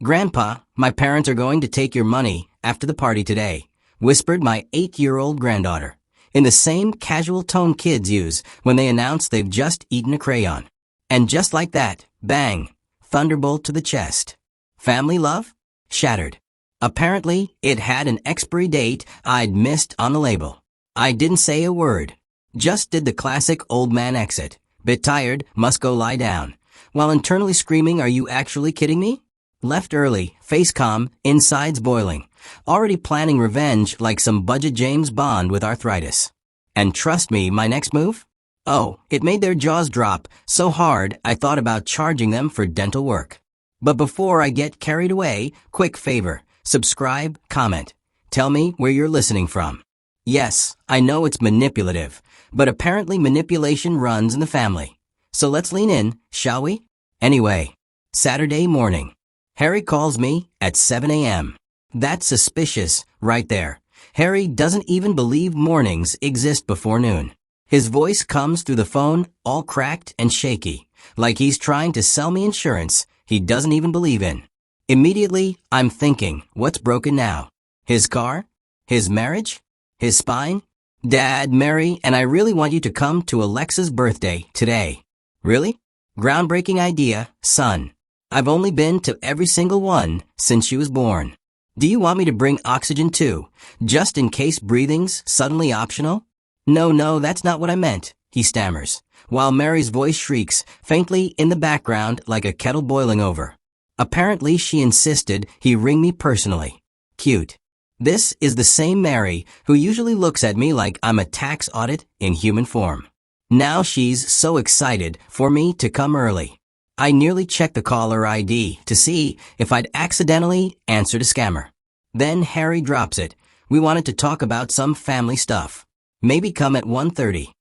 "Grandpa, my parents are going to take your money after the party today," whispered my 8-year-old granddaughter, in the same casual tone kids use when they announce they've just eaten a crayon. And just like that, bang, thunderbolt to the chest. Family love? Shattered. Apparently, it had an expiry date I'd missed on the label. I didn't say a word. Just did the classic old man exit. Bit tired, must go lie down. While internally screaming, "Are you actually kidding me?" Left early, face calm, insides boiling. Already planning revenge like some budget James Bond with arthritis. And trust me, my next move? Oh, it made their jaws drop so hard I thought about charging them for dental work. But before I get carried away, quick favor, subscribe, comment. Tell me where you're listening from. Yes, I know it's manipulative, but apparently manipulation runs in the family. So let's lean in, shall we? Anyway, Saturday morning. Harry calls me at 7 a.m. That's suspicious, right there. Harry doesn't even believe mornings exist before noon. His voice comes through the phone, all cracked and shaky, like he's trying to sell me insurance he doesn't even believe in. Immediately, I'm thinking, what's broken now? His car? His marriage? His spine? "Dad, Mary and I really want you to come to Alexa's birthday today." Really? Groundbreaking idea, son. I've only been to every single one since she was born. Do you want me to bring oxygen too, just in case breathing's suddenly optional? No, that's not what I meant, he stammers, while Mary's voice shrieks faintly in the background like a kettle boiling over. Apparently she insisted he ring me personally. Cute. This is the same Mary who usually looks at me like I'm a tax audit in human form. Now she's so excited for me to come early. I nearly checked the caller ID to see if I'd accidentally answered a scammer. Then Harry drops it. We wanted to talk about some family stuff. Maybe come at 1:30.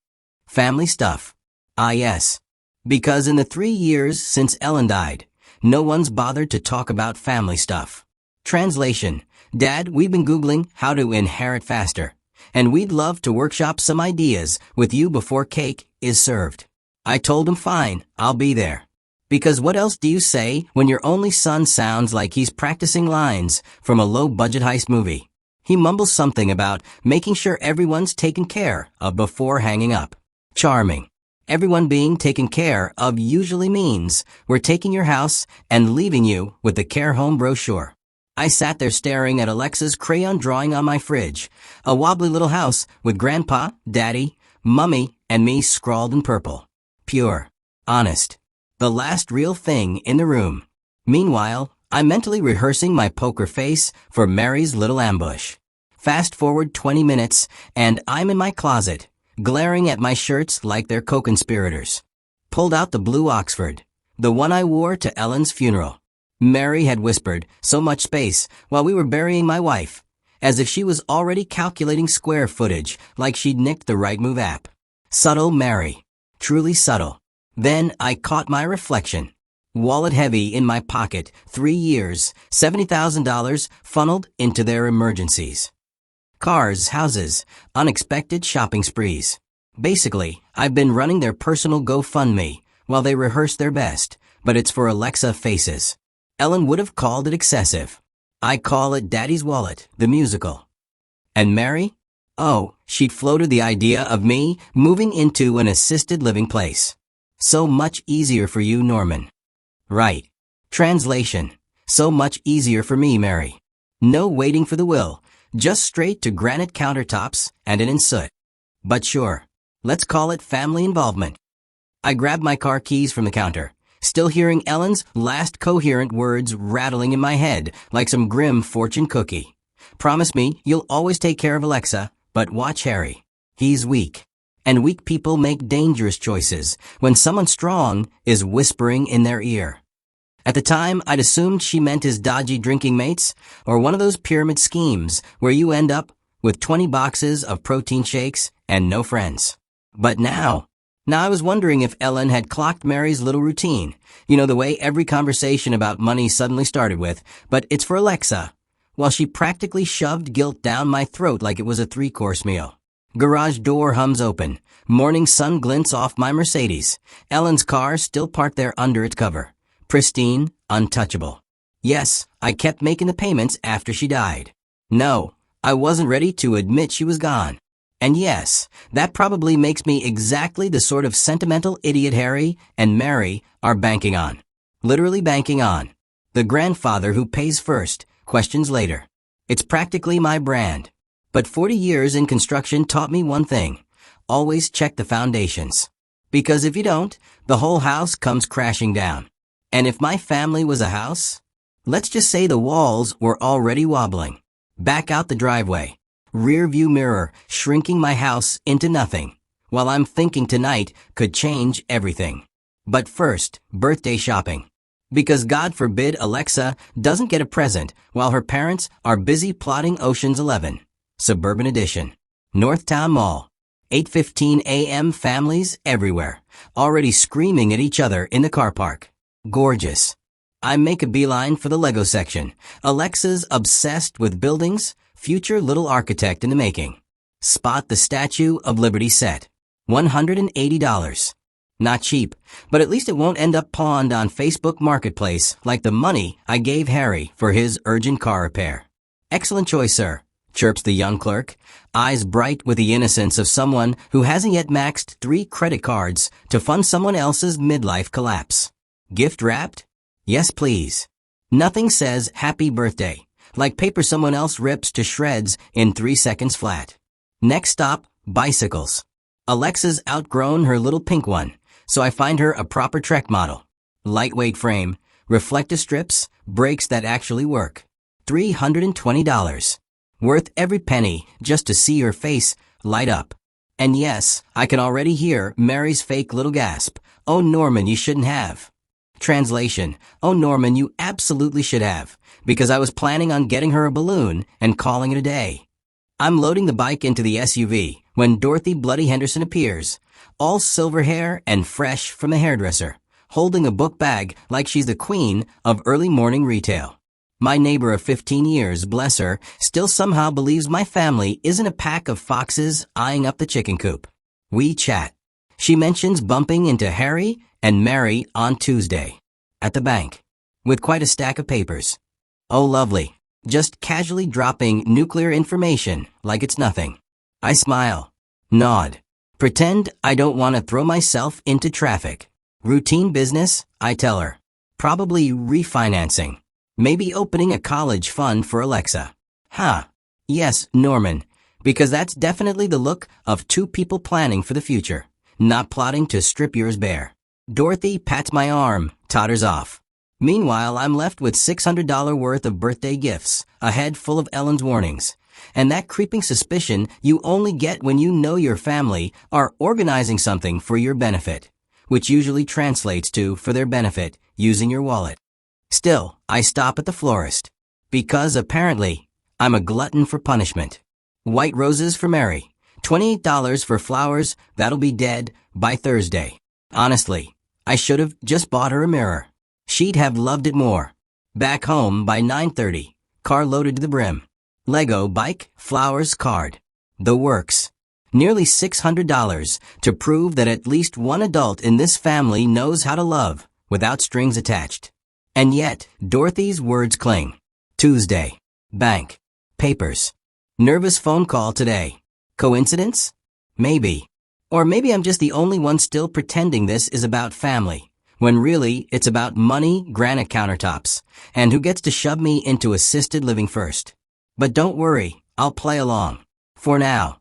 Family stuff. Ah yes. Because in the 3 years since Ellen died, no one's bothered to talk about family stuff. Translation. Dad, we've been Googling how to inherit faster, and we'd love to workshop some ideas with you before cake is served. I told him fine, I'll be there. Because what else do you say when your only son sounds like he's practicing lines from a low-budget heist movie? He mumbles something about making sure everyone's taken care of before hanging up. Charming. Everyone being taken care of usually means we're taking your house and leaving you with the care home brochure. I sat there staring at Alexa's crayon drawing on my fridge, a wobbly little house with Grandpa, Daddy, Mummy, and me scrawled in purple. Pure. Honest. The last real thing in the room. Meanwhile, I'm mentally rehearsing my poker face for Mary's little ambush. Fast forward 20 minutes, and I'm in my closet, glaring at my shirts like they're co-conspirators. Pulled out the blue Oxford, the one I wore to Ellen's funeral. Mary had whispered, "So much space," while we were burying my wife, as if she was already calculating square footage like she'd nicked the Right Move app. Subtle Mary. Truly subtle. Then I caught my reflection. Wallet heavy in my pocket, 3 years, $70,000 funneled into their emergencies. Cars, houses, unexpected shopping sprees. Basically, I've been running their personal GoFundMe while they rehearse their best, but it's for Alexa faces. Ellen would have called it excessive. I call it Daddy's Wallet, the musical. And Mary? Oh, she'd floated the idea of me moving into an assisted living place. So much easier for you, Norman. Right. Translation. So much easier for me, Mary. No waiting for the will, just straight to granite countertops and an ensuite. But sure, let's call it family involvement. I grabbed my car keys from the counter, still hearing Ellen's last coherent words rattling in my head like some grim fortune cookie. Promise me you'll always take care of Alexa, but watch Harry. He's weak. And weak people make dangerous choices when someone strong is whispering in their ear. At the time, I'd assumed she meant his dodgy drinking mates or one of those pyramid schemes where you end up with 20 boxes of protein shakes and no friends. But now I was wondering if Ellen had clocked Mary's little routine. You know, the way every conversation about money suddenly started with, "But it's for Alexa," while she practically shoved guilt down my throat like it was a 3-course meal. Garage door hums open. Morning sun glints off my Mercedes. Ellen's car still parked there under its cover. Pristine, untouchable. Yes, I kept making the payments after she died. No, I wasn't ready to admit she was gone. And yes, that probably makes me exactly the sort of sentimental idiot Harry and Mary are banking on. Literally banking on. The grandfather who pays first, questions later. It's practically my brand. But 40 years in construction taught me one thing. Always check the foundations. Because if you don't, the whole house comes crashing down. And if my family was a house, let's just say the walls were already wobbling. Back out the driveway. Rear view mirror, shrinking my house into nothing. While I'm thinking tonight could change everything. But first, birthday shopping. Because God forbid Alexa doesn't get a present while her parents are busy plotting Ocean's 11. Suburban Edition. Northtown Mall. 8:15 a.m. families everywhere. Already screaming at each other in the car park. Gorgeous. I make a beeline for the Lego section. Alexa's obsessed with buildings, future little architect in the making. Spot the Statue of Liberty set. $180. Not cheap, but at least it won't end up pawned on Facebook Marketplace like the money I gave Harry for his urgent car repair. Excellent choice, sir, chirps the young clerk, eyes bright with the innocence of someone who hasn't yet maxed 3 credit cards to fund someone else's midlife collapse. Gift wrapped? Yes, please. Nothing says happy birthday like paper someone else rips to shreds in 3 seconds flat. Next stop, bicycles. Alexa's outgrown her little pink one, so I find her a proper Trek model. Lightweight frame, reflective strips, brakes that actually work. $320. Worth every penny just to see her face light up. And yes, I can already hear Mary's fake little gasp. Oh, Norman, you shouldn't have. Translation. Oh, Norman, you absolutely should have, because I was planning on getting her a balloon and calling it a day. I'm loading the bike into the SUV when Dorothy Bloody Henderson appears, all silver hair and fresh from the hairdresser, holding a book bag like she's the queen of early morning retail. My neighbor of 15 years, bless her, still somehow believes my family isn't a pack of foxes eyeing up the chicken coop. We chat. She mentions bumping into Harry and Mary on Tuesday at the bank with quite a stack of papers. Oh, lovely. Just casually dropping nuclear information like it's nothing. I smile, nod, pretend I don't want to throw myself into traffic. Routine business, I tell her. Probably refinancing. Maybe opening a college fund for Alexa. Yes, Norman, because that's definitely the look of 2 people planning for the future, not plotting to strip yours bare. Dorothy pats my arm, totters off. Meanwhile, I'm left with $600 worth of birthday gifts, a head full of Ellen's warnings, and that creeping suspicion you only get when you know your family are organizing something for your benefit, which usually translates to for their benefit, using your wallet. Still, I stop at the florist, because apparently, I'm a glutton for punishment. White roses for Mary, $28 for flowers that'll be dead by Thursday. Honestly, I should have just bought her a mirror. She'd have loved it more. Back home by 9:30, car loaded to the brim. Lego bike, flowers, card. The works. Nearly $600 to prove that at least one adult in this family knows how to love without strings attached. And yet, Dorothy's words cling. Tuesday. Bank. Papers. Nervous phone call today. Coincidence? Maybe. Or maybe I'm just the only one still pretending this is about family, when really it's about money, granite countertops, and who gets to shove me into assisted living first. But don't worry, I'll play along. For now.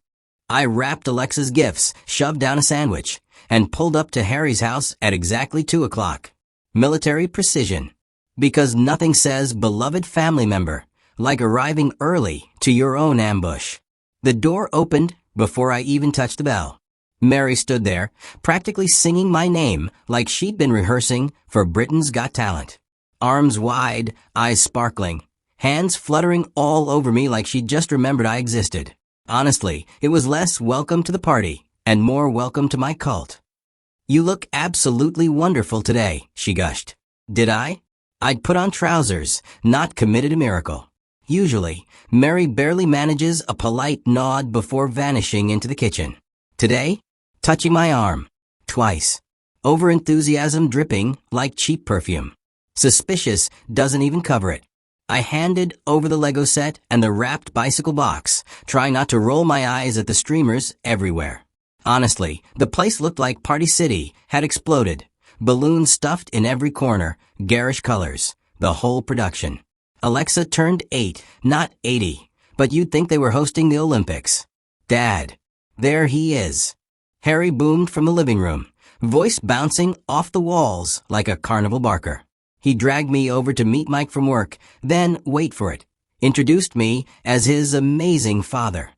I wrapped Alexa's gifts, shoved down a sandwich, and pulled up to Harry's house at exactly 2 o'clock. Military precision. Because nothing says beloved family member like arriving early to your own ambush. The door opened before I even touched the bell. Mary stood there, practically singing my name like she'd been rehearsing for Britain's Got Talent. Arms wide, eyes sparkling, hands fluttering all over me like she'd just remembered I existed. Honestly, it was less welcome to the party and more welcome to my cult. You look absolutely wonderful today, she gushed. Did I? I'd put on trousers, not committed a miracle. Usually, Mary barely manages a polite nod before vanishing into the kitchen. Today? Touching my arm. Twice. Over-enthusiasm dripping like cheap perfume. Suspicious doesn't even cover it. I handed over the Lego set and the wrapped bicycle box, trying not to roll my eyes at the streamers everywhere. Honestly, the place looked like Party City had exploded. Balloons stuffed in every corner, garish colors, the whole production. Alexa turned 8, not 80, but you'd think they were hosting the Olympics. Dad. There he is. Harry boomed from the living room, voice bouncing off the walls like a carnival barker. He dragged me over to meet Mike from work, then, wait for it, introduced me as his amazing father.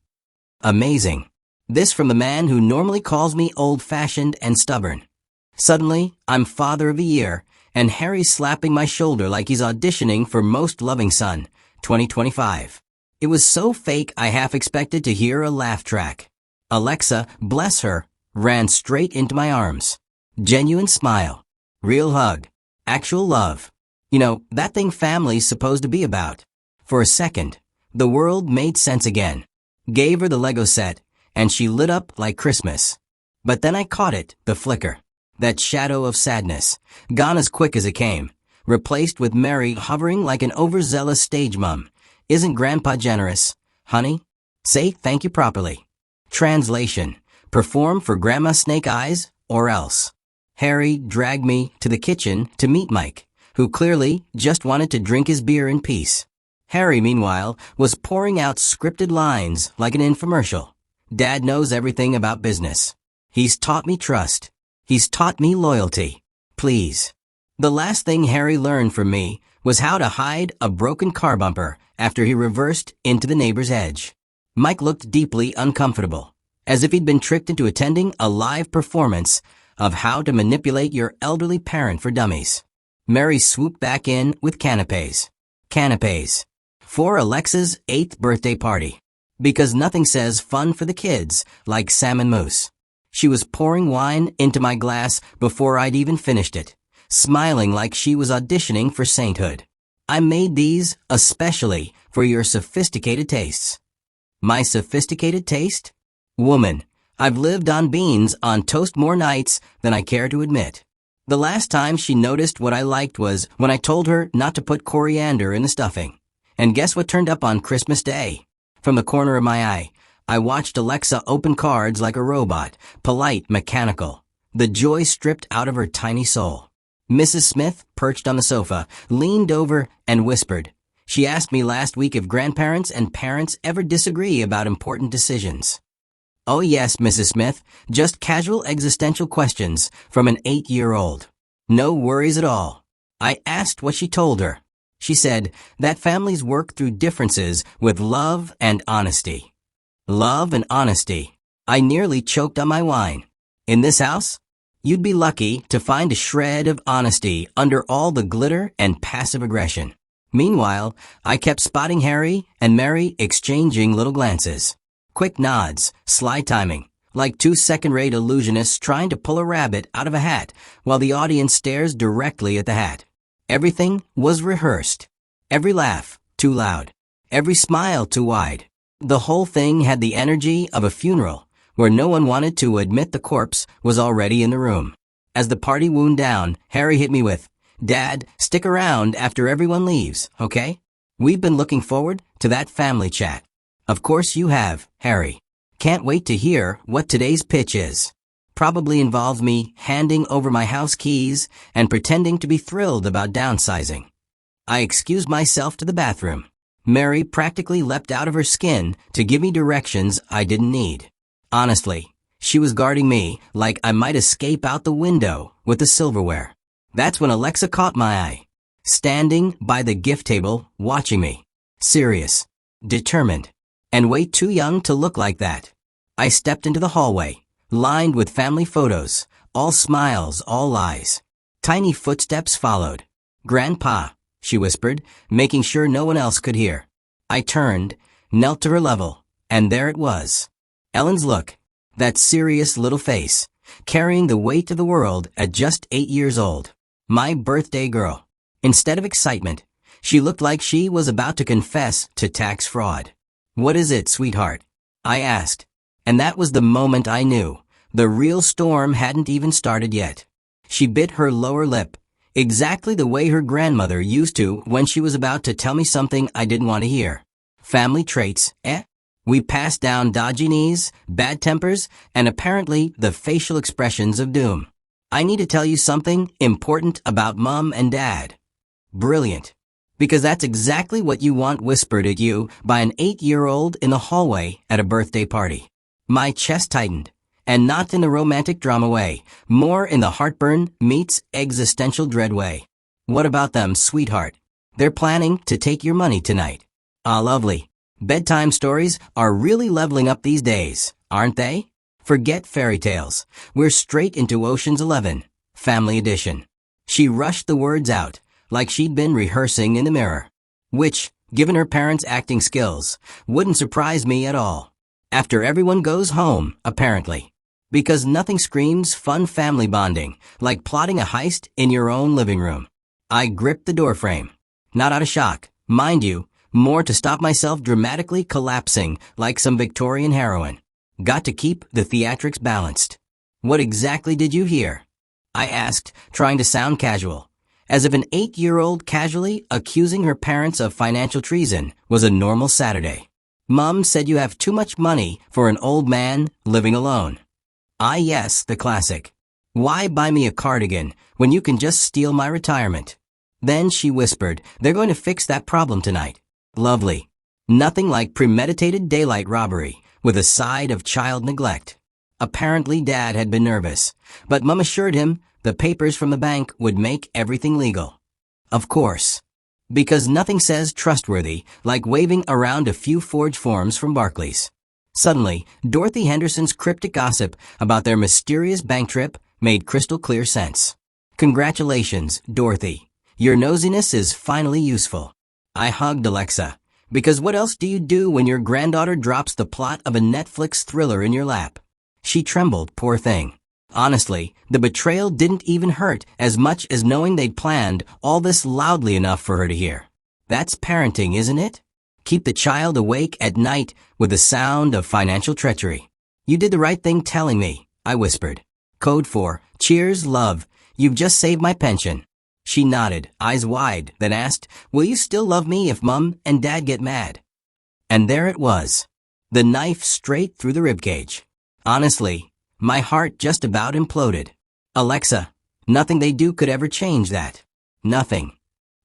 Amazing. This from the man who normally calls me old-fashioned and stubborn. Suddenly, I'm father of the year, and Harry's slapping my shoulder like he's auditioning for Most Loving Son, 2025. It was so fake I half expected to hear a laugh track. Alexa, bless her, ran straight into my arms. Genuine smile. Real hug. Actual love. You know, that thing family's supposed to be about. For a second, the world made sense again. Gave her the Lego set, and she lit up like Christmas. But then I caught it, the flicker. That shadow of sadness, gone as quick as it came, replaced with Mary hovering like an overzealous stage mum. Isn't Grandpa generous? Honey? Say thank you properly. Translation. Perform for Grandma Snake Eyes, or else. Harry dragged me to the kitchen to meet Mike, who clearly just wanted to drink his beer in peace. Harry, meanwhile, was pouring out scripted lines like an infomercial. Dad knows everything about business. He's taught me trust. He's taught me loyalty. Please. The last thing Harry learned from me was how to hide a broken car bumper after he reversed into the neighbor's edge. Mike looked deeply uncomfortable, as if he'd been tricked into attending a live performance of how to manipulate your elderly parent for dummies. Mary swooped back in with canapes. Canapes. For Alexa's 8th birthday party. Because nothing says fun for the kids like salmon mousse. She was pouring wine into my glass before I'd even finished it, smiling like she was auditioning for sainthood. I made these especially for your sophisticated tastes. My sophisticated taste? Woman, I've lived on beans on toast more nights than I care to admit. The last time she noticed what I liked was when I told her not to put coriander in the stuffing. And guess what turned up on Christmas Day? From the corner of my eye, I watched Alexa open cards like a robot, polite, mechanical. The joy stripped out of her tiny soul. Mrs. Smith, perched on the sofa, leaned over and whispered. She asked me last week if grandparents and parents ever disagree about important decisions. Oh yes, Mrs. Smith, just casual existential questions from an 8-year-old. No worries at all. I asked what she told her. She said that families work through differences with love and honesty. Love and honesty. I nearly choked on my wine. In this house, you'd be lucky to find a shred of honesty under all the glitter and passive aggression. Meanwhile, I kept spotting Harry and Mary exchanging little glances. Quick nods, sly timing, like two second-rate illusionists trying to pull a rabbit out of a hat while the audience stares directly at the hat. Everything was rehearsed. Every laugh, too loud. Every smile, too wide. The whole thing had the energy of a funeral, where no one wanted to admit the corpse was already in the room. As the party wound down, Harry hit me with, "Dad, stick around after everyone leaves, okay? We've been looking forward to that family chat." Of course you have, Harry. Can't wait to hear what today's pitch is. Probably involves me handing over my house keys and pretending to be thrilled about downsizing. I excused myself to the bathroom. Mary practically leapt out of her skin to give me directions I didn't need. Honestly, she was guarding me like I might escape out the window with the silverware. That's when Alexa caught my eye, standing by the gift table watching me. Serious, determined, and way too young to look like that. I stepped into the hallway, lined with family photos, all smiles, all lies. Tiny footsteps followed. "Grandpa," she whispered, making sure no one else could hear. I turned, knelt to her level, and there it was. Ellen's look, that serious little face, carrying the weight of the world at just 8 years old. My birthday girl. Instead of excitement, she looked like she was about to confess to tax fraud. "What is it, sweetheart?" I asked. And that was the moment I knew the real storm hadn't even started yet. She bit her lower lip, Exactly the way her grandmother used to when she was about to tell me something I didn't want to hear. Family traits, eh? We passed down dodgy knees, bad tempers, and apparently the facial expressions of doom. I need to tell you something important about Mom and Dad. Brilliant. Because that's exactly what you want whispered at you by an 8-year-old in the hallway at a birthday party. My chest tightened. And not in the romantic drama way, more in the heartburn meets existential dread way. What about them, sweetheart? They're planning to take your money tonight. Ah, lovely. Bedtime stories are really leveling up these days, aren't they? Forget fairy tales. We're straight into Ocean's 11, Family Edition. She rushed the words out, like she'd been rehearsing in the mirror. Which, given her parents' acting skills, wouldn't surprise me at all. After everyone goes home, apparently. Because nothing screams fun family bonding like plotting a heist in your own living room. I gripped the doorframe. Not out of shock, mind you, more to stop myself dramatically collapsing like some Victorian heroine. Got to keep the theatrics balanced. What exactly did you hear? I asked, trying to sound casual. As if an 8-year-old casually accusing her parents of financial treason was a normal Saturday. Mom said you have too much money for an old man living alone. Ah yes, the classic. Why buy me a cardigan when you can just steal my retirement? Then she whispered, they're going to fix that problem tonight. Lovely. Nothing like premeditated daylight robbery with a side of child neglect. Apparently Dad had been nervous, but Mom assured him the papers from the bank would make everything legal. Of course. Because nothing says trustworthy like waving around a few forged forms from Barclays. Suddenly, Dorothy Henderson's cryptic gossip about their mysterious bank trip made crystal clear sense. Congratulations, Dorothy. Your nosiness is finally useful. I hugged Alexa. Because what else do you do when your granddaughter drops the plot of a Netflix thriller in your lap? She trembled, poor thing. Honestly, the betrayal didn't even hurt as much as knowing they'd planned all this loudly enough for her to hear. That's parenting, isn't it? Keep the child awake at night with the sound of financial treachery. You did the right thing telling me, I whispered. Code for, cheers, love, you've just saved my pension. She nodded, eyes wide, then asked, will you still love me if Mom and Dad get mad? And there it was. The knife straight through the ribcage. Honestly, my heart just about imploded. Alexa, nothing they do could ever change that. Nothing.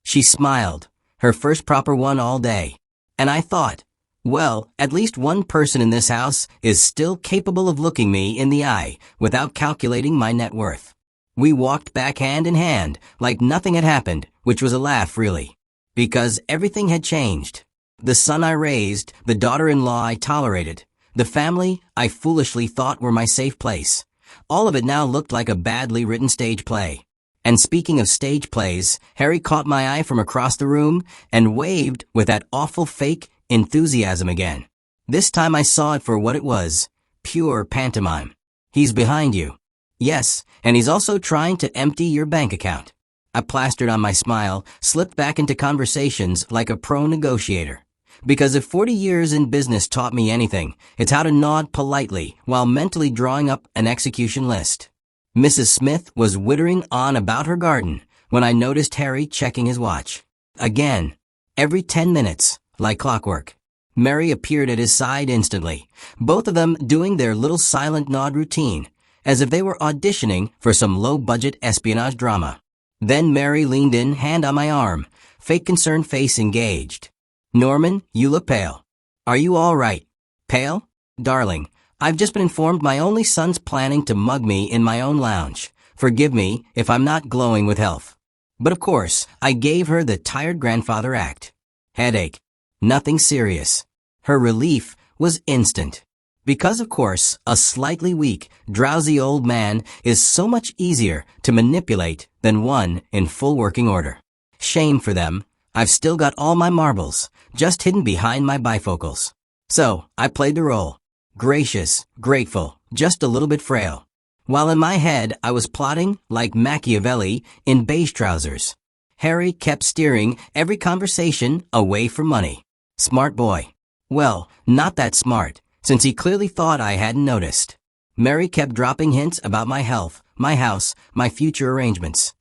She smiled, her first proper one all day. And I thought, well, at least one person in this house is still capable of looking me in the eye without calculating my net worth. We walked back hand in hand like nothing had happened, which was a laugh really. Because everything had changed. The son I raised, the daughter-in-law I tolerated, the family I foolishly thought were my safe place. All of it now looked like a badly written stage play. And speaking of stage plays, Harry caught my eye from across the room and waved with that awful fake enthusiasm again. This time I saw it for what it was, pure pantomime. He's behind you. Yes, and he's also trying to empty your bank account. I plastered on my smile, slipped back into conversations like a pro negotiator. Because if 40 years in business taught me anything, it's how to nod politely while mentally drawing up an execution list. Mrs. Smith was wittering on about her garden when I noticed Harry checking his watch. Again, every 10 minutes, like clockwork. Mary appeared at his side instantly, both of them doing their little silent nod routine, as if they were auditioning for some low-budget espionage drama. Then Mary leaned in, hand on my arm, fake concerned face engaged. Norman, you look pale. Are you all right? Pale? Darling, I've just been informed my only son's planning to mug me in my own lounge. Forgive me if I'm not glowing with health. But of course, I gave her the tired grandfather act. Headache. Nothing serious. Her relief was instant. Because of course, a slightly weak, drowsy old man is so much easier to manipulate than one in full working order. Shame for them. I've still got all my marbles, just hidden behind my bifocals. So, I played the role. Gracious, grateful, just a little bit frail. While in my head, I was plotting like Machiavelli in beige trousers. Harry kept steering every conversation away from money. Smart boy. Well, not that smart, since he clearly thought I hadn't noticed. Mary kept dropping hints about my health, my house, my future arrangements.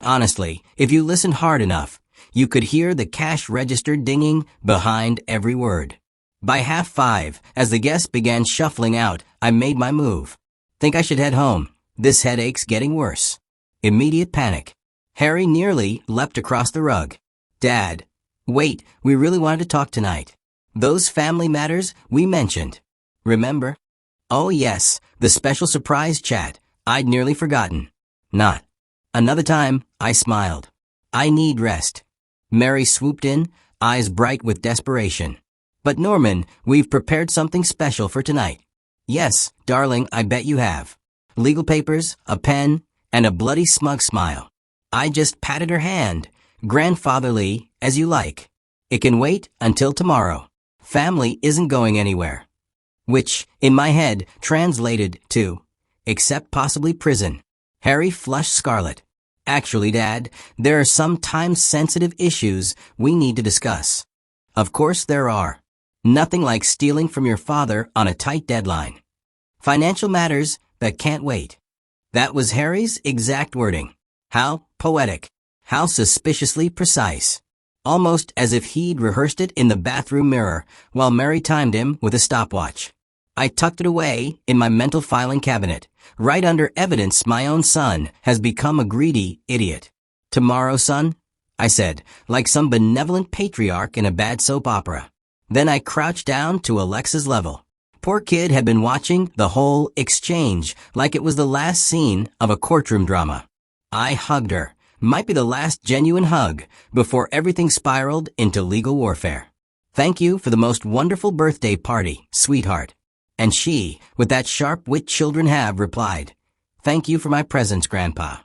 Honestly, if you listened hard enough, you could hear the cash register dinging behind every word. By 5:30, as the guests began shuffling out, I made my move. Think I should head home. This headache's getting worse. Immediate panic. Harry nearly leapt across the rug. Dad, wait, we really wanted to talk tonight. Those family matters we mentioned. Remember? Oh yes, the special surprise chat. I'd nearly forgotten. Not. Another time, I smiled. I need rest. Mary swooped in, eyes bright with desperation. But Norman, we've prepared something special for tonight. Yes, darling, I bet you have. Legal papers, a pen, and a bloody smug smile. I just patted her hand, grandfatherly, as you like. It can wait until tomorrow. Family isn't going anywhere. Which, in my head, translated to, except possibly prison. Harry flushed scarlet. Actually, Dad, there are some time-sensitive issues we need to discuss. Of course there are. Nothing like stealing from your father on a tight deadline. Financial matters that can't wait. That was Harry's exact wording. How poetic. How suspiciously precise. Almost as if he'd rehearsed it in the bathroom mirror while Mary timed him with a stopwatch. I tucked it away in my mental filing cabinet, right under evidence my own son has become a greedy idiot. Tomorrow, son, I said, like some benevolent patriarch in a bad soap opera. Then I crouched down to Alexa's level. Poor kid had been watching the whole exchange like it was the last scene of a courtroom drama. I hugged her. Might be the last genuine hug before everything spiraled into legal warfare. Thank you for the most wonderful birthday party, sweetheart. And she, with that sharp wit children have, replied, Thank you for my presents, Grandpa.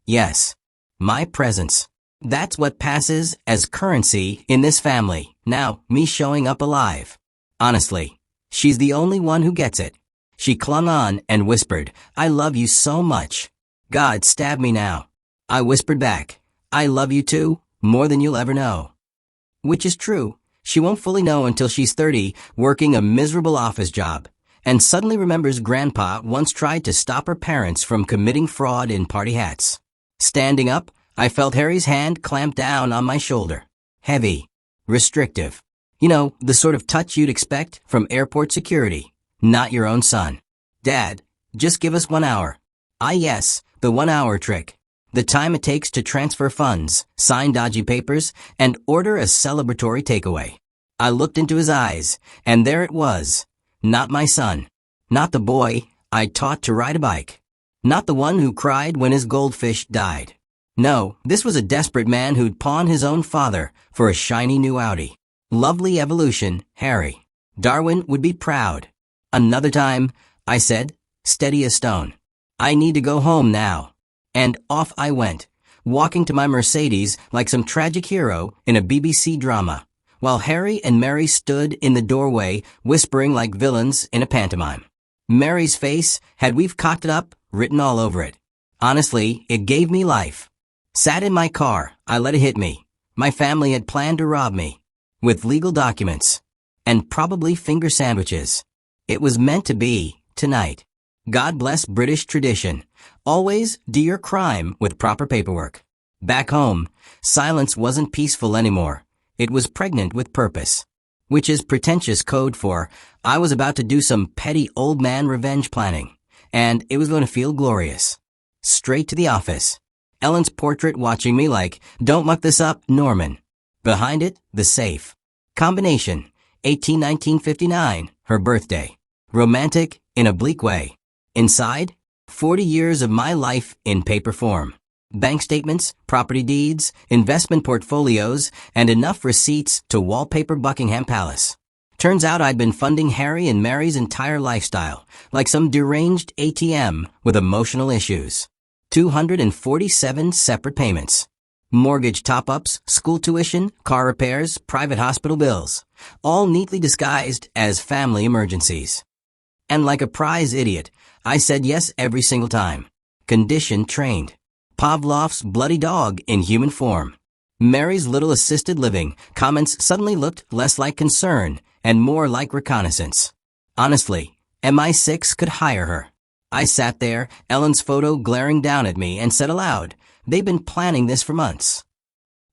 Yes, my presents. That's what passes as currency in this family. Now, me showing up alive. Honestly, she's the only one who gets it. She clung on and whispered, I love you so much. God, stab me now. I whispered back, I love you too, more than you'll ever know. Which is true. She won't fully know until she's 30, working a miserable office job, and suddenly remembers Grandpa once tried to stop her parents from committing fraud in party hats. Standing up, I felt Harry's hand clamp down on my shoulder. Heavy. Restrictive. You know, the sort of touch you'd expect from airport security. Not your own son. Dad, just give us 1 hour. Ah yes, the 1 hour trick. The time it takes to transfer funds, sign dodgy papers, and order a celebratory takeaway. I looked into his eyes, and there it was. Not my son. Not the boy I taught to ride a bike. Not the one who cried when his goldfish died. No, this was a desperate man who'd pawn his own father for a shiny new Audi. Lovely evolution, Harry. Darwin would be proud. Another time, I said, steady as stone. I need to go home now. And off I went, walking to my Mercedes like some tragic hero in a BBC drama, while Harry and Mary stood in the doorway whispering like villains in a pantomime. Mary's face had "We've cocked it up" written all over it. Honestly, it gave me life. Sat in my car, I let it hit me. My family had planned to rob me. With legal documents. And probably finger sandwiches. It was meant to be, tonight. God bless British tradition. Always do your crime with proper paperwork. Back home, silence wasn't peaceful anymore. It was pregnant with purpose. Which is pretentious code for, I was about to do some petty old man revenge planning. And it was going to feel glorious. Straight to the office. Ellen's portrait watching me like, don't muck this up, Norman. Behind it, the safe. Combination, 18-19-59, her birthday. Romantic, in a bleak way. Inside, 40 years of my life in paper form. Bank statements, property deeds, investment portfolios, and enough receipts to wallpaper Buckingham Palace. Turns out I'd been funding Harry and Mary's entire lifestyle, like some deranged ATM with emotional issues. 247 separate payments. Mortgage top-ups, school tuition, car repairs, private hospital bills. All neatly disguised as family emergencies. And like a prize idiot, I said yes every single time. Condition trained. Pavlov's bloody dog in human form. Mary's little assisted living comments suddenly looked less like concern and more like reconnaissance. Honestly, MI6 could hire her. I sat there, Ellen's photo glaring down at me, and said aloud, they've been planning this for months.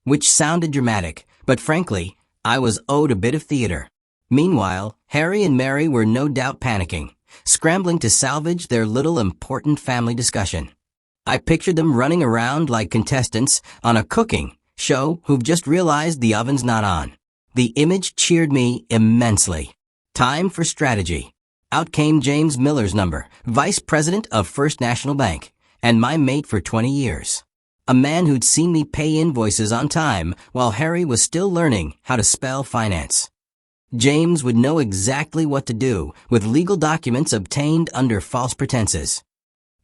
Which sounded dramatic, but frankly, I was owed a bit of theater. Meanwhile, Harry and Mary were no doubt panicking, scrambling to salvage their little important family discussion. I pictured them running around like contestants on a cooking show who've just realized the oven's not on. The image cheered me immensely. Time for strategy. Out came James Miller's number, Vice President of First National Bank, and my mate for 20 years. A man who'd seen me pay invoices on time while Harry was still learning how to spell finance. James would know exactly what to do with legal documents obtained under false pretenses.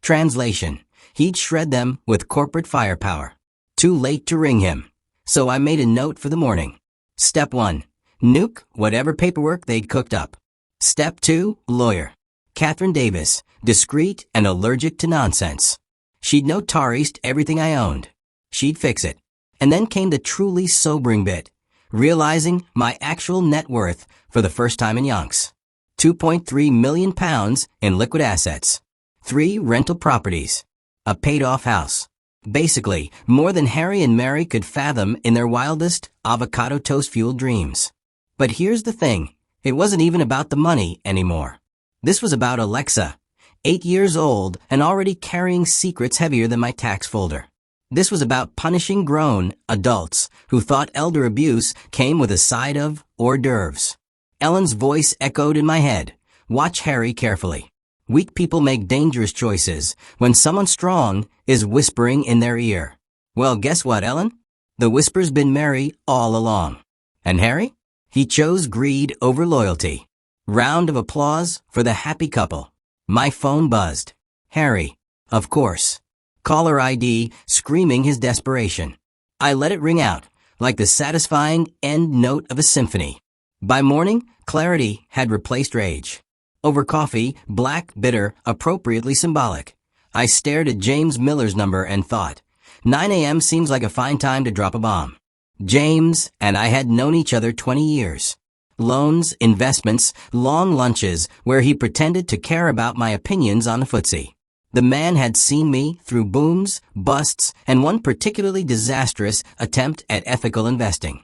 Translation: he'd shred them with corporate firepower. Too late to ring him. So I made a note for the morning. Step 1. Nuke whatever paperwork they'd cooked up. Step 2. Lawyer. Catherine Davis, discreet and allergic to nonsense. She'd notarist everything I owned. She'd fix it. And then came the truly sobering bit, realizing my actual net worth for the first time in yonks. £2.3 million in liquid assets. 3 rental properties. A paid-off house. Basically, more than Harry and Mary could fathom in their wildest avocado toast-fueled dreams. But here's the thing. It wasn't even about the money anymore. This was about Alexa, 8 years old and already carrying secrets heavier than my tax folder. This was about punishing grown adults who thought elder abuse came with a side of hors d'oeuvres. Ellen's voice echoed in my head. Watch Harry carefully. Weak people make dangerous choices when someone strong is whispering in their ear. Well, guess what, Ellen? The whisper's been Mary all along. And Harry? He chose greed over loyalty. Round of applause for the happy couple. My phone buzzed. Harry, of course. Caller ID screaming his desperation. I let it ring out, like the satisfying end note of a symphony. By morning, clarity had replaced rage. Over coffee, black, bitter, appropriately symbolic. I stared at James Miller's number and thought, 9 a.m. seems like a fine time to drop a bomb. James and I had known each other 20 years. Loans, investments, long lunches where he pretended to care about my opinions on the footsie. The man had seen me through booms, busts, and one particularly disastrous attempt at ethical investing.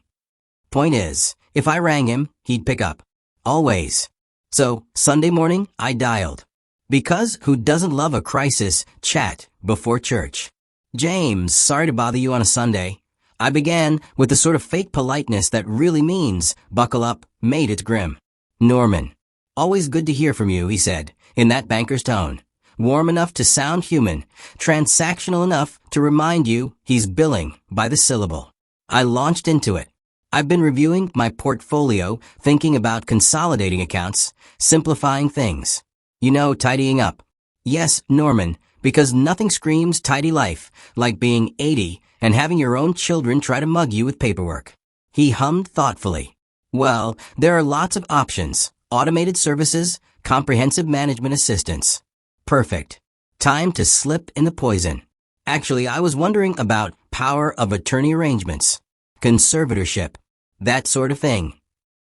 Point is, if I rang him, he'd pick up. Always. So, Sunday morning, I dialed. Because who doesn't love a crisis chat before church? James, sorry to bother you on a Sunday. I began with the sort of fake politeness that really means, buckle up, mate, it's grim. Norman. Always good to hear from you, he said, in that banker's tone. Warm enough to sound human, transactional enough to remind you he's billing by the syllable. I launched into it. I've been reviewing my portfolio, thinking about consolidating accounts, simplifying things. You know, tidying up. Yes, Norman, because nothing screams tidy life like being 80 and having your own children try to mug you with paperwork. He hummed thoughtfully. Well, there are lots of options. Automated services, comprehensive management assistance. Perfect. Time to slip in the poison. Actually, I was wondering about power of attorney arrangements, conservatorship, that sort of thing.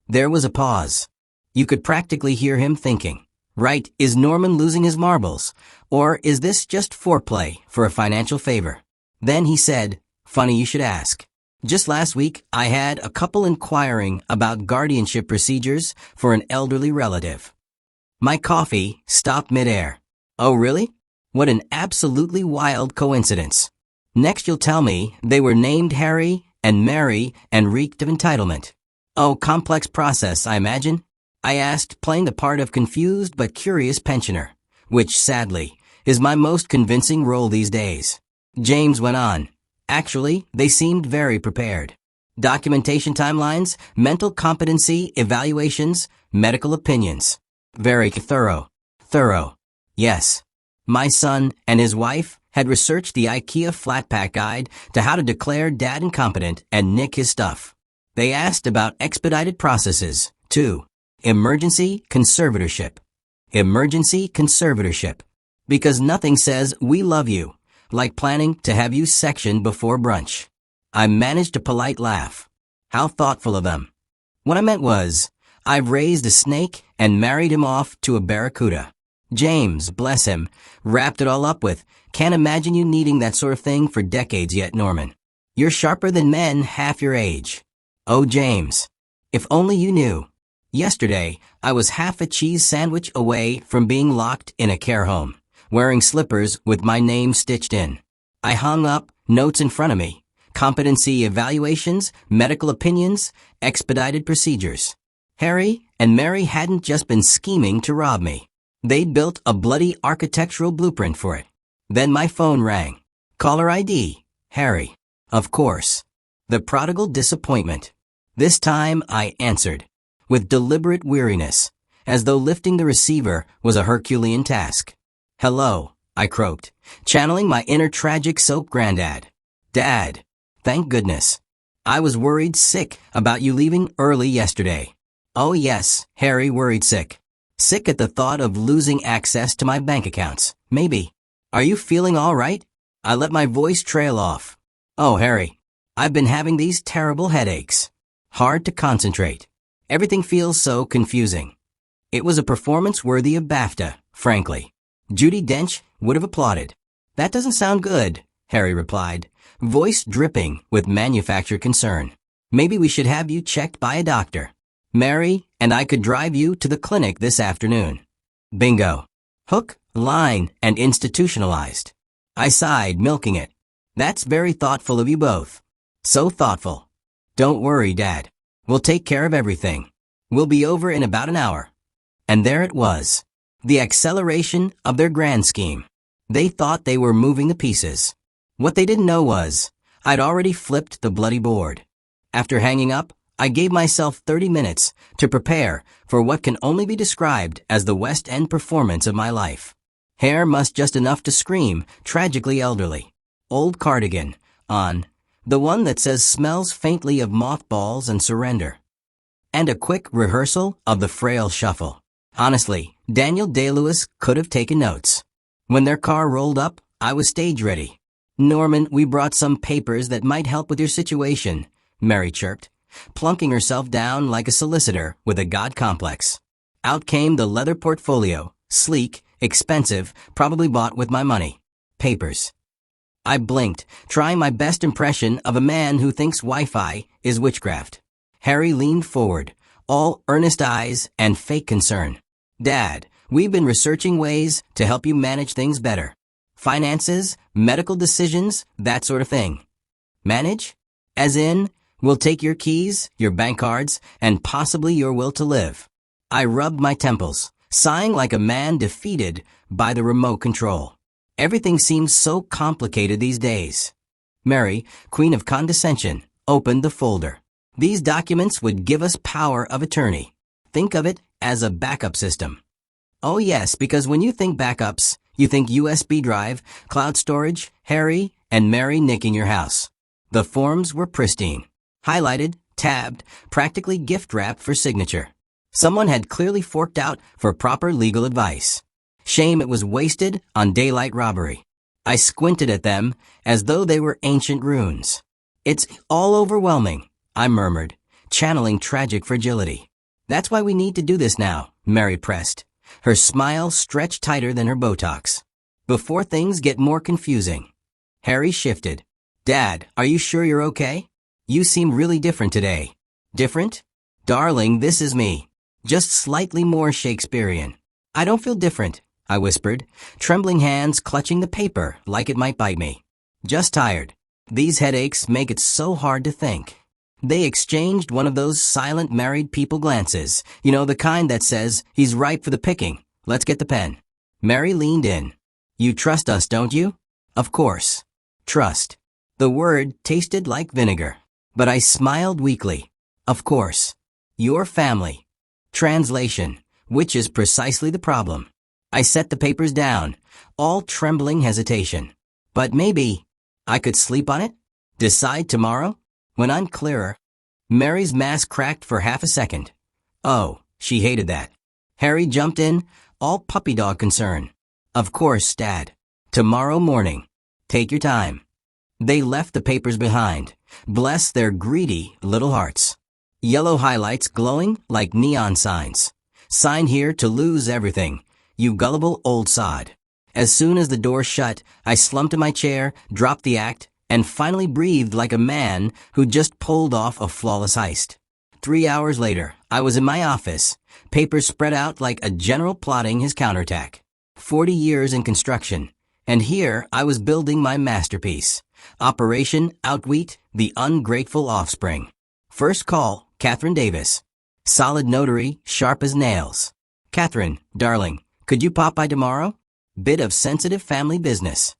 There was a pause. You could practically hear him thinking, right, is Norman losing his marbles? Or is this just foreplay for a financial favor? Then he said, funny you should ask. Just last week, I had a couple inquiring about guardianship procedures for an elderly relative. My coffee stopped midair. Oh, really? What an absolutely wild coincidence. Next you'll tell me they were named Harry and Mary and reeked of entitlement. Oh, complex process, I imagine? I asked, playing the part of confused but curious pensioner, which, sadly, is my most convincing role these days. James went on. Actually, they seemed very prepared. Documentation timelines, mental competency evaluations, medical opinions. Very thorough. Yes. My son and his wife had researched the IKEA flat pack guide to how to declare dad incompetent and nick his stuff. They asked about expedited processes, too. Emergency conservatorship. Because nothing says we love you like planning to have you sectioned before brunch. I managed a polite laugh. How thoughtful of them. What I meant was, I've raised a snake and married him off to a barracuda. James, bless him, wrapped it all up with, "Can't imagine you needing that sort of thing for decades yet, Norman. You're sharper than men half your age." Oh, James. If only you knew. Yesterday, I was half a cheese sandwich away from being locked in a care home, wearing slippers with my name stitched in. I hung up notes in front of me, competency evaluations, medical opinions, expedited procedures. Harry and Mary hadn't just been scheming to rob me. They'd built a bloody architectural blueprint for it. Then my phone rang. Caller ID, Harry. Of course. The prodigal disappointment. This time I answered, with deliberate weariness, as though lifting the receiver was a Herculean task. "Hello," I croaked, channeling my inner tragic soap granddad. "Dad. Thank goodness. I was worried sick about you leaving early yesterday." "Oh yes," Harry worried sick. Sick at the thought of losing access to my bank accounts, maybe. "Are you feeling all right?" I let my voice trail off. "Oh, Harry. I've been having these terrible headaches. Hard to concentrate. Everything feels so confusing." It was a performance worthy of BAFTA, frankly. Judi Dench would have applauded. "That doesn't sound good," Harry replied, voice dripping with manufactured concern. "Maybe we should have you checked by a doctor. Mary and I could drive you to the clinic this afternoon." Bingo. Hook, line, and institutionalized. I sighed, milking it. "That's very thoughtful of you both. So thoughtful." "Don't worry, Dad. We'll take care of everything. We'll be over in about an hour." And there it was. The acceleration of their grand scheme. They thought they were moving the pieces. What they didn't know was, I'd already flipped the bloody board. After hanging up, I gave myself 30 minutes to prepare for what can only be described as the West End performance of my life. Hair mussed just enough to scream, tragically elderly. Old cardigan, on. The one that says smells faintly of mothballs and surrender. And a quick rehearsal of the frail shuffle. Honestly, Daniel Day-Lewis could have taken notes. When their car rolled up, I was stage ready. "Norman, we brought some papers that might help with your situation," Mary chirped, plunking herself down like a solicitor with a god complex. Out came the leather portfolio, sleek, expensive, probably bought with my money. Papers. I blinked, trying my best impression of a man who thinks Wi-Fi is witchcraft. Harry leaned forward, all earnest eyes and fake concern. "Dad, we've been researching ways to help you manage things better. Finances, medical decisions, that sort of thing." "Manage? As in, we'll take your keys, your bank cards, and possibly your will to live." I rubbed my temples, sighing like a man defeated by the remote control. Everything seems so complicated these days. Mary, queen of condescension, opened the folder. "These documents would give us power of attorney. Think of it as a backup system." "Oh yes, because when you think backups, you think USB drive, cloud storage, Harry and Mary nicking your house." The forms were pristine. Highlighted, tabbed, practically gift wrapped for signature. Someone had clearly forked out for proper legal advice. Shame it was wasted on daylight robbery. I squinted at them as though they were ancient runes. "It's all overwhelming," I murmured, channeling tragic fragility. "That's why we need to do this now," Mary pressed, her smile stretched tighter than her Botox. "Before things get more confusing." Harry shifted. "Dad, are you sure you're okay? You seem really different today." "Different? Darling, this is me. Just slightly more Shakespearean." "I don't feel different," I whispered, trembling hands clutching the paper like it might bite me. "Just tired. These headaches make it so hard to think." They exchanged one of those silent married people glances, the kind that says, "He's ripe for the picking. Let's get the pen." Mary leaned in. "You trust us, don't you?" "Of course." Trust. The word tasted like vinegar, but I smiled weakly. "Of course. Your family." Translation, which is precisely the problem. I set the papers down, all trembling hesitation. "But maybe I could sleep on it? Decide tomorrow? When I'm clearer." Mary's mask cracked for half a second. Oh, she hated that. Harry jumped in, all puppy dog concern. "Of course, Dad. Tomorrow morning. Take your time." They left the papers behind. Bless their greedy little hearts. Yellow highlights glowing like neon signs. "Sign here to lose everything. You gullible old sod. As soon as the door shut, I slumped in my chair, dropped the act, and finally breathed like a man who just pulled off a flawless heist. 3 hours later, I was in my office, papers spread out like a general plotting his counterattack. 40 years in construction, and here I was building my masterpiece. Operation Outwit the Ungrateful Offspring. First call, Catherine Davis. Solid notary, sharp as nails. Catherine, darling, could you pop by tomorrow? Bit of sensitive family business.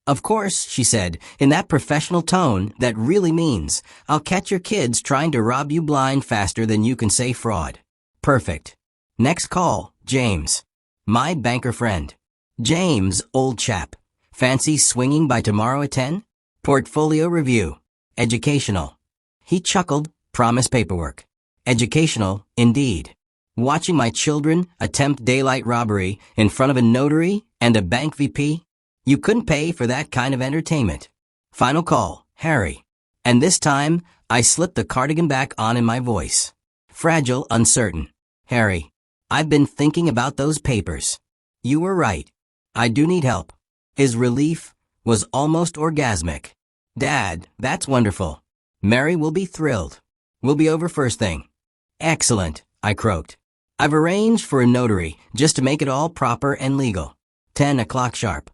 Of course, she said, in that professional tone that really means, I'll catch your kids trying to rob you blind faster than you can say fraud. Perfect. Next call, James. My banker friend. James, old chap. Fancy swinging by tomorrow at 10? Portfolio review. Educational. He chuckled, promise paperwork. Educational, indeed. Watching my children attempt daylight robbery in front of a notary and a bank VP? You couldn't pay for that kind of entertainment. Final call, Harry. And this time, I slipped the cardigan back on in my voice. Fragile, uncertain. Harry, I've been thinking about those papers. You were right. I do need help. His relief was almost orgasmic. Dad, that's wonderful. Mary will be thrilled. We'll be over first thing. Excellent, I croaked. I've arranged for a notary just to make it all proper and legal. 10 o'clock sharp.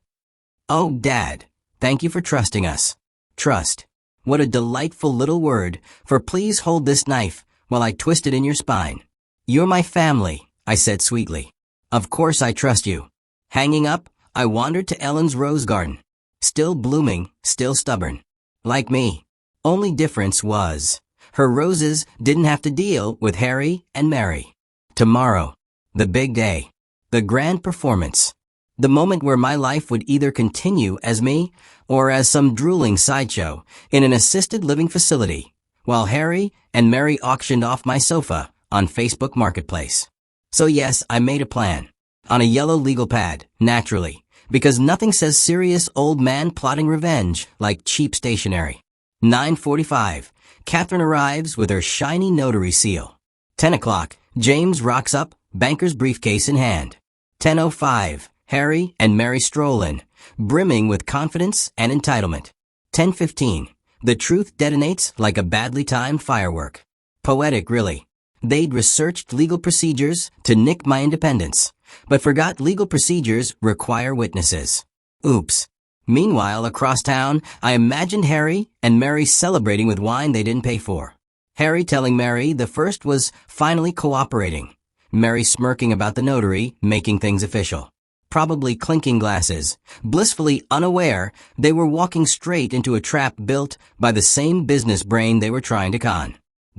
Oh, Dad, thank you for trusting us. Trust. What a delightful little word, for please hold this knife while I twist it in your spine. You're my family, I said sweetly. Of course I trust you. Hanging up, I wandered to Ellen's rose garden. Still blooming, still stubborn. Like me. Only difference was, her roses didn't have to deal with Harry and Mary. Tomorrow. The big day. The grand performance. The moment where my life would either continue as me or as some drooling sideshow in an assisted living facility, while Harry and Mary auctioned off my sofa on Facebook Marketplace. So yes, I made a plan. On a yellow legal pad, naturally, because nothing says serious old man plotting revenge like cheap stationery. 9:45, Catherine arrives with her shiny notary seal. 10 o'clock, James rocks up, banker's briefcase in hand. 10:05, Harry and Mary stroll in, brimming with confidence and entitlement. 10:15, the truth detonates like a badly timed firework. Poetic, really. They'd researched legal procedures to nick my independence, but forgot legal procedures require witnesses. Oops. Meanwhile, across town, I imagined Harry and Mary celebrating with wine they didn't pay for. Harry telling Mary the first was finally cooperating. Mary smirking about the notary, making things official. Probably clinking glasses, blissfully unaware they were walking straight into a trap built by the same business brain they were trying to con.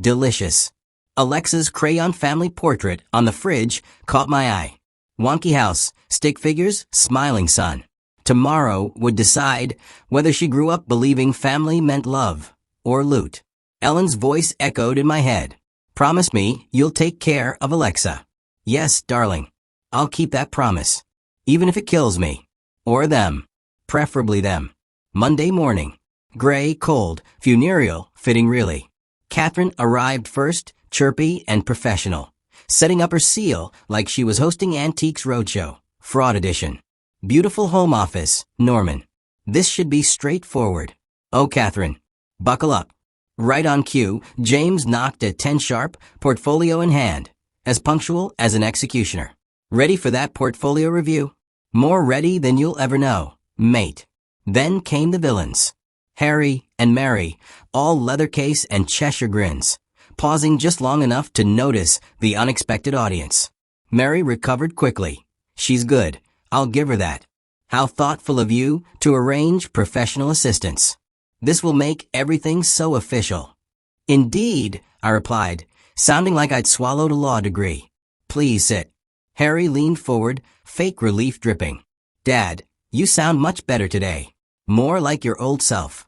Delicious. Alexa's crayon family portrait on the fridge caught my eye. Wonky house, stick figures, smiling son. Tomorrow would decide whether she grew up believing family meant love or loot. Ellen's voice echoed in my head. Promise me you'll take care of Alexa. Yes, darling. I'll keep that promise. Even if it kills me. Or them. Preferably them. Monday morning. Gray, cold, funereal, fitting really. Catherine arrived first, chirpy and professional. Setting up her seal like she was hosting Antiques Roadshow, Fraud Edition. Beautiful home office, Norman. This should be straightforward. Oh, Catherine. Buckle up. Right on cue, James knocked at 10 sharp, portfolio in hand. As punctual as an executioner. Ready for that portfolio review? More ready than you'll ever know, mate. Then came the villains. Harry and Mary, all leather case and Cheshire grins, pausing just long enough to notice the unexpected audience. Mary recovered quickly. She's good. I'll give her that. How thoughtful of you to arrange professional assistance. This will make everything so official. Indeed, I replied, sounding like I'd swallowed a law degree. Please sit. Harry leaned forward, fake relief dripping. Dad, you sound much better today. More like your old self.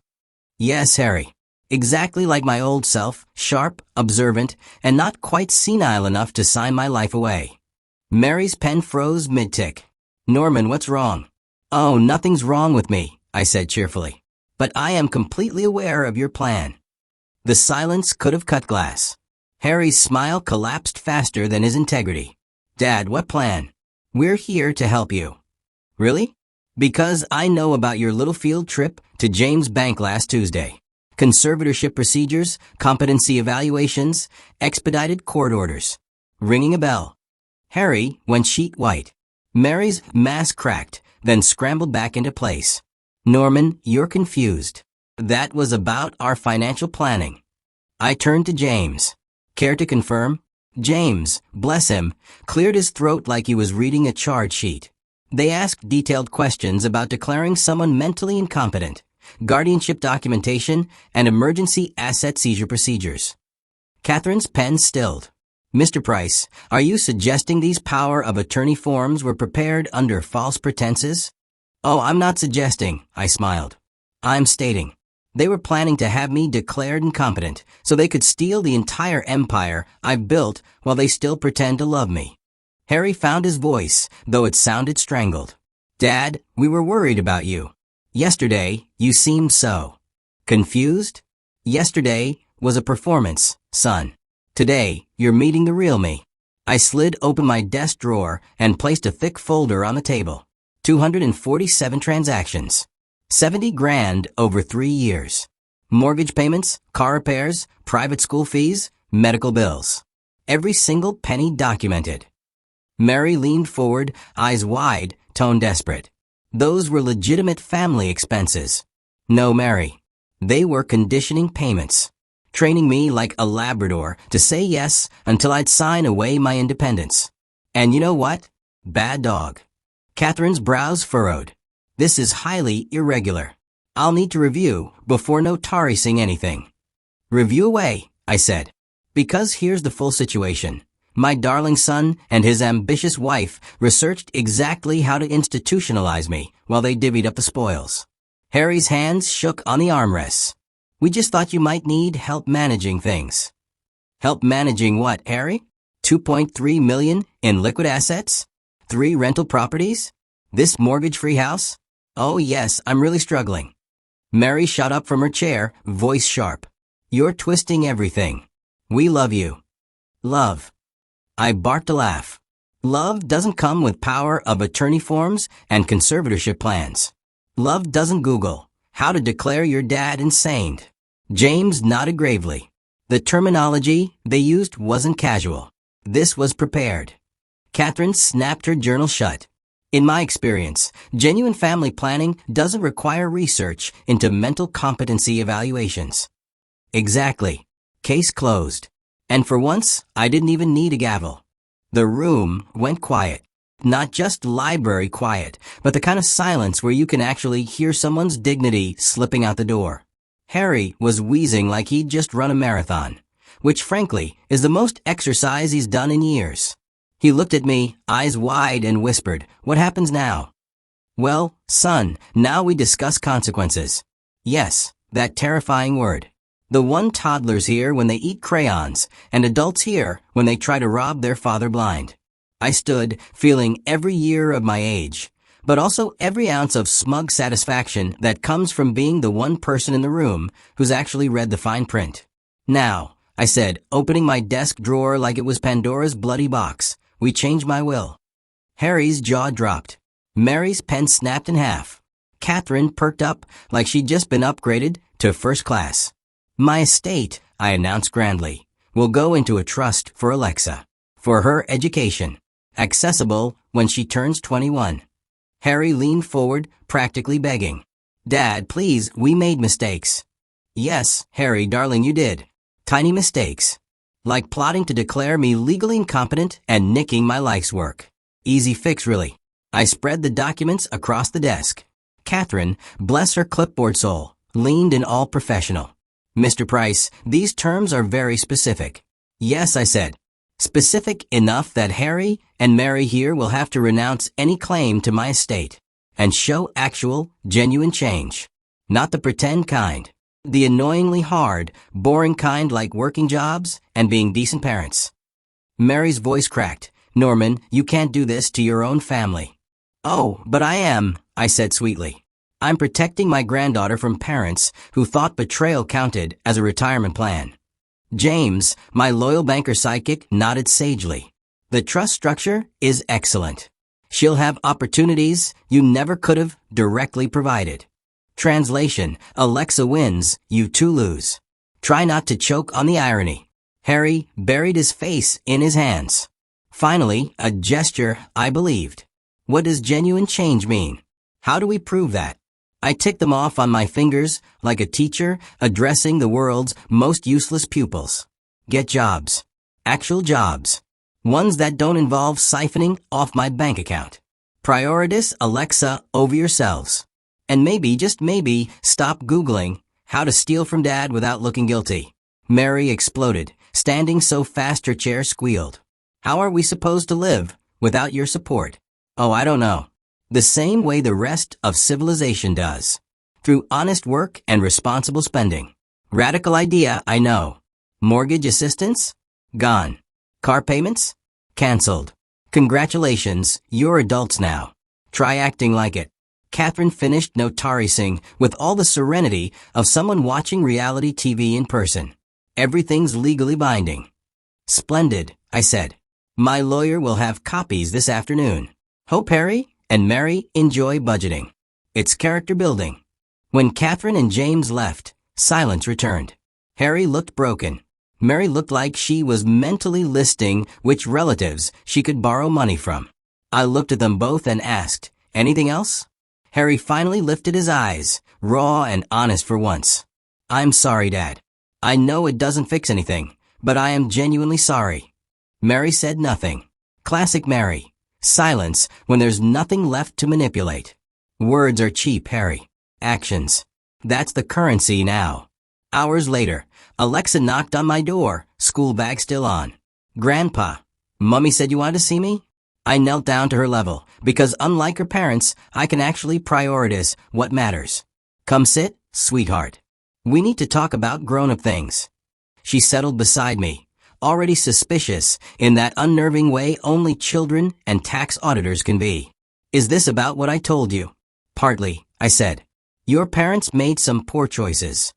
Yes, Harry. Exactly like my old self, sharp, observant, and not quite senile enough to sign my life away. Mary's pen froze mid-tick. Norman, what's wrong? Oh, nothing's wrong with me, I said cheerfully. But I am completely aware of your plan. The silence could have cut glass. Harry's smile collapsed faster than his integrity. Dad, what plan? We're here to help you. Really? Because I know about your little field trip to James Bank last Tuesday. Conservatorship procedures, competency evaluations, expedited court orders. Ringing a bell. Harry went sheet white. Mary's mask cracked, then scrambled back into place. Norman, you're confused. That was about our financial planning. I turned to James. Care to confirm? James, bless him, cleared his throat like he was reading a charge sheet. They asked detailed questions about declaring someone mentally incompetent, guardianship documentation, and emergency asset seizure procedures. Catherine's pen stilled. Mr. Price, are you suggesting these power of attorney forms were prepared under false pretenses? Oh, I'm not suggesting, I smiled. I'm stating. They were planning to have me declared incompetent so they could steal the entire empire I've built while they still pretend to love me. Harry found his voice, though it sounded strangled. Dad, we were worried about you. Yesterday, you seemed so confused. Yesterday was a performance, son. Today, you're meeting the real me. I slid open my desk drawer and placed a thick folder on the table. 247 transactions. 70 grand over 3 years. Mortgage payments, car repairs, private school fees, medical bills. Every single penny documented. Mary leaned forward, eyes wide, tone desperate. Those were legitimate family expenses. No, Mary. They were conditioning payments. Training me like a Labrador to say yes until I'd sign away my independence. And you know what? Bad dog. Catherine's brows furrowed. This is highly irregular. I'll need to review before notarizing anything. Review away, I said. Because here's the full situation. My darling son and his ambitious wife researched exactly how to institutionalize me while they divvied up the spoils. Harry's hands shook on the armrests. We just thought you might need help managing things. Help managing what, Harry? 2.3 million in liquid assets? 3 rental properties? This mortgage-free house? Oh yes, I'm really struggling. Mary shot up from her chair, voice sharp. You're twisting everything. We love you. Love. I barked a laugh. Love doesn't come with power of attorney forms and conservatorship plans. Love doesn't Google how to declare your dad insane. James nodded gravely. The terminology they used wasn't casual. This was prepared. Catherine snapped her journal shut. In my experience, genuine family planning doesn't require research into mental competency evaluations. Exactly. Case closed. And for once, I didn't even need a gavel. The room went quiet. Not just library quiet, but the kind of silence where you can actually hear someone's dignity slipping out the door. Harry was wheezing like he'd just run a marathon, which frankly is the most exercise he's done in years. He looked at me, eyes wide, and whispered, "What happens now?" Well, son, now we discuss consequences. Yes, that terrifying word. The one toddlers hear when they eat crayons, and adults hear when they try to rob their father blind. I stood, feeling every year of my age, but also every ounce of smug satisfaction that comes from being the one person in the room who's actually read the fine print. Now, I said, opening my desk drawer like it was Pandora's bloody box, we changed my will. Harry's jaw dropped. Mary's pen snapped in half. Catherine perked up like she'd just been upgraded to first class. My estate, I announced grandly, will go into a trust for Alexa, for her education, accessible when she turns 21. Harry leaned forward, practically begging. Dad, please, we made mistakes. Yes, Harry, darling, you did. Tiny mistakes. Like plotting to declare me legally incompetent and nicking my life's work. Easy fix, really. I spread the documents across the desk. Catherine, bless her clipboard soul, leaned in all professional. Mr. Price, these terms are very specific. Yes, I said. Specific enough that Harry and Mary here will have to renounce any claim to my estate and show actual, genuine change. Not the pretend kind. The annoyingly hard, boring kind like working jobs and being decent parents. Mary's voice cracked. Norman, you can't do this to your own family. Oh, but I am, I said sweetly. I'm protecting my granddaughter from parents who thought betrayal counted as a retirement plan. James, my loyal banker psychic, nodded sagely. The trust structure is excellent. She'll have opportunities you never could have directly provided. Translation: Alexa wins, you two lose. Try not to choke on the irony. Harry buried his face in his hands. Finally, a gesture I believed. What does genuine change mean? How do we prove that? I ticked them off on my fingers like a teacher addressing the world's most useless pupils. Get jobs. Actual jobs. Ones that don't involve siphoning off my bank account. Prioritize Alexa over yourselves. And maybe, just maybe, stop Googling how to steal from Dad without looking guilty. Mary exploded, standing so fast her chair squealed. How are we supposed to live without your support? Oh, I don't know. The same way the rest of civilization does. Through honest work and responsible spending. Radical idea, I know. Mortgage assistance? Gone. Car payments? Cancelled. Congratulations, you're adults now. Try acting like it. Catherine finished notarizing with all the serenity of someone watching reality TV in person. Everything's legally binding. Splendid, I said. My lawyer will have copies this afternoon. Hope Harry and Mary enjoy budgeting. It's character building. When Catherine and James left, silence returned. Harry looked broken. Mary looked like she was mentally listing which relatives she could borrow money from. I looked at them both and asked, anything else? Harry finally lifted his eyes, raw and honest for once. I'm sorry, Dad. I know it doesn't fix anything, but I am genuinely sorry. Mary said nothing. Classic Mary. Silence when there's nothing left to manipulate. Words are cheap, Harry. Actions. That's the currency now. Hours later, Alexa knocked on my door, school bag still on. Grandpa, Mummy said you wanted to see me? I knelt down to her level, because unlike her parents, I can actually prioritize what matters. Come sit, sweetheart. We need to talk about grown-up things. She settled beside me, already suspicious in that unnerving way only children and tax auditors can be. Is this about what I told you? Partly, I said. Your parents made some poor choices.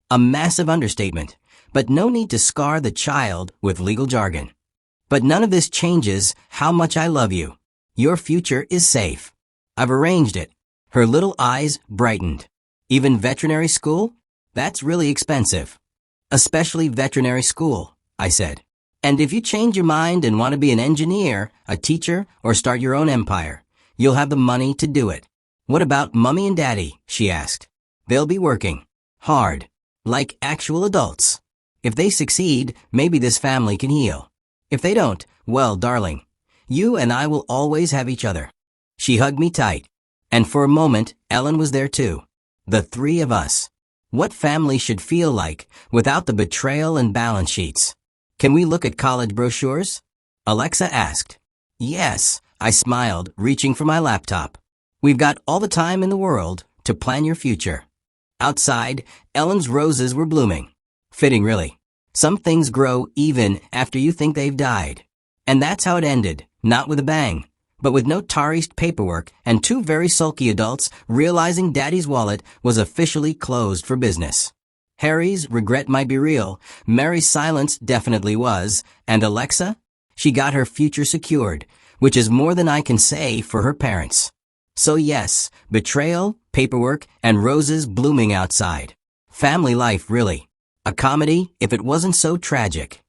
A massive understatement, but no need to scar the child with legal jargon. But none of this changes how much I love you. Your future is safe. I've arranged it. Her little eyes brightened. Even veterinary school? That's really expensive. Especially veterinary school, I said. And if you change your mind and want to be an engineer, a teacher, or start your own empire, you'll have the money to do it. What about Mummy and Daddy? She asked. They'll be working. Hard. Like actual adults. If they succeed, maybe this family can heal. If they don't, well, darling, you and I will always have each other. She hugged me tight. And for a moment, Ellen was there too. The three of us. What family should feel like without the betrayal and balance sheets? Can we look at college brochures? Alexa asked. Yes, I smiled, reaching for my laptop. We've got all the time in the world to plan your future. Outside, Ellen's roses were blooming. Fitting, really. Some things grow even after you think they've died. And that's how it ended, not with a bang, but with notarized paperwork and two very sulky adults realizing Daddy's wallet was officially closed for business. Harry's regret might be real, Mary's silence definitely was, and Alexa? She got her future secured, which is more than I can say for her parents. So yes, betrayal, paperwork, and roses blooming outside. Family life, really. A comedy if it wasn't so tragic.